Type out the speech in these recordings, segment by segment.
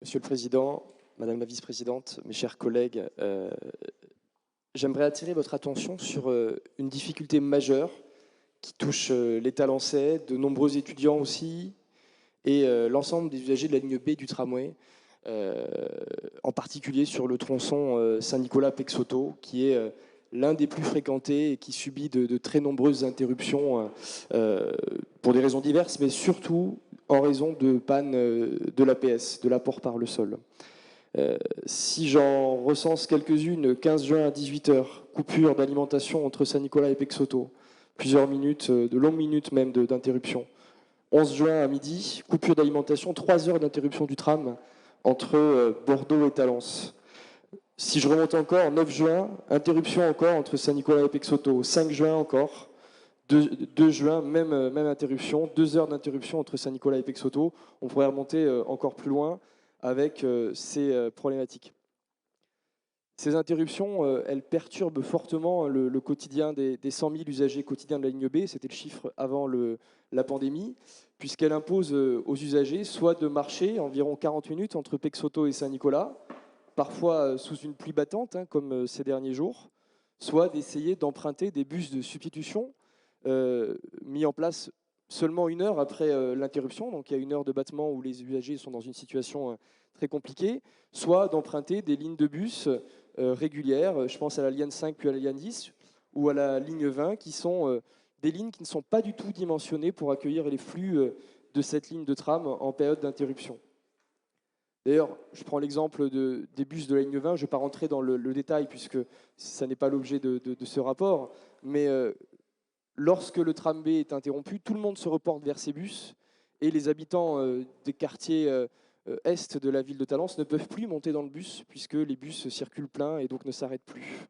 Monsieur le Président, Madame la Vice-présidente, mes chers collègues, j'aimerais attirer votre attention sur une difficulté majeure qui touche l'État lençais, de nombreux étudiants aussi, et l'ensemble des usagers de la ligne B du tramway, en particulier sur le tronçon Saint-Nicolas-Pexoto, qui est l'un des plus fréquentés et qui subit de très nombreuses interruptions pour des raisons diverses, mais surtout en raison de panne de l'APS, de l'apport par le sol. Si j'en recense quelques-unes, 15 juin à 18h, coupure d'alimentation entre Saint-Nicolas et Pexoto, plusieurs minutes, de longues minutes même d'interruption. 11 juin à midi, coupure d'alimentation, 3 heures d'interruption du tram entre Bordeaux et Talence. Si je remonte encore, 9 juin, interruption encore entre Saint-Nicolas et Pexoto. 5 juin encore, 2 juin, même interruption, 2 heures d'interruption entre Saint-Nicolas et Pexoto. On pourrait remonter encore plus loin avec ces problématiques. Ces interruptions, elles perturbent fortement le quotidien des 100 000 usagers quotidiens de la ligne B, c'était le chiffre avant la pandémie, puisqu'elle impose aux usagers soit de marcher environ 40 minutes entre Pexoto et Saint-Nicolas, parfois sous une pluie battante, comme ces derniers jours, soit d'essayer d'emprunter des bus de substitution mis en place seulement 1 heure après l'interruption, donc il y a 1 heure de battement où les usagers sont dans une situation très compliquée, soit d'emprunter des lignes de bus régulières, je pense à la ligne 5 puis à la ligne 10, ou à la ligne 20, qui sont des lignes qui ne sont pas du tout dimensionnées pour accueillir les flux de cette ligne de tram en période d'interruption. D'ailleurs, je prends l'exemple des bus de la ligne 20, je ne vais pas rentrer dans le détail puisque ça n'est pas l'objet de ce rapport, mais lorsque le tram B est interrompu, tout le monde se reporte vers ces bus et les habitants des quartiers est de la ville de Talence ne peuvent plus monter dans le bus puisque les bus circulent plein et donc ne s'arrêtent plus.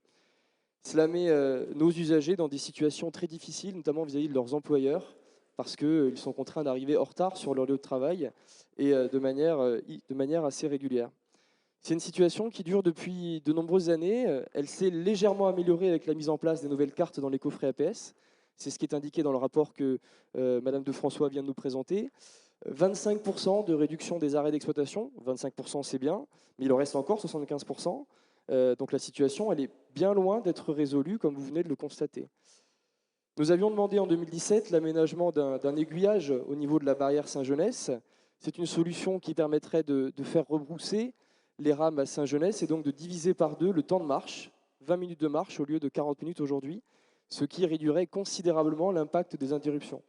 Cela met nos usagers dans des situations très difficiles, notamment vis-à-vis de leurs employeurs, parce qu'ils sont contraints d'arriver en retard sur leur lieu de travail et de manière assez régulière. C'est une situation qui dure depuis de nombreuses années. Elle s'est légèrement améliorée avec la mise en place des nouvelles cartes dans les coffrets APS. C'est ce qui est indiqué dans le rapport que Madame de François vient de nous présenter. 25% de réduction des arrêts d'exploitation. 25% c'est bien, mais il en reste encore 75%. Donc la situation, elle est bien loin d'être résolue, comme vous venez de le constater. Nous avions demandé en 2017 l'aménagement d'un aiguillage au niveau de la barrière Saint-Genès. C'est une solution qui permettrait de faire rebrousser les rames à Saint-Genès et donc de diviser par 2 le temps de marche, 20 minutes de marche au lieu de 40 minutes aujourd'hui, ce qui réduirait considérablement l'impact des interruptions.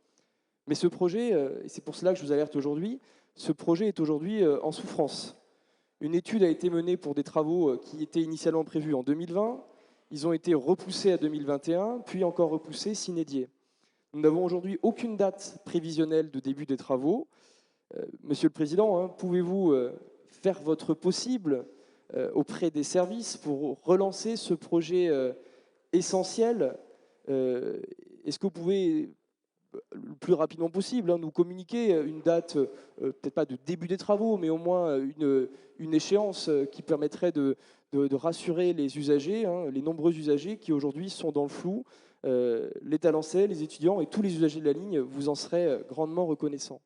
Mais ce projet, et c'est pour cela que je vous alerte aujourd'hui, ce projet est aujourd'hui en souffrance. Une étude a été menée pour des travaux qui étaient initialement prévus en 2020. Ils ont été repoussés à 2021, puis encore repoussés sine die. Nous n'avons aujourd'hui aucune date prévisionnelle de début des travaux. Monsieur le Président, pouvez-vous faire votre possible auprès des services pour relancer ce projet essentiel? Est-ce que vous pouvez, le plus rapidement possible, nous communiquer une date, peut-être pas de début des travaux, mais au moins une échéance qui permettrait de rassurer les usagers, les nombreux usagers qui aujourd'hui sont dans le flou. L'État lençais, les étudiants et tous les usagers de la ligne vous en seraient grandement reconnaissants.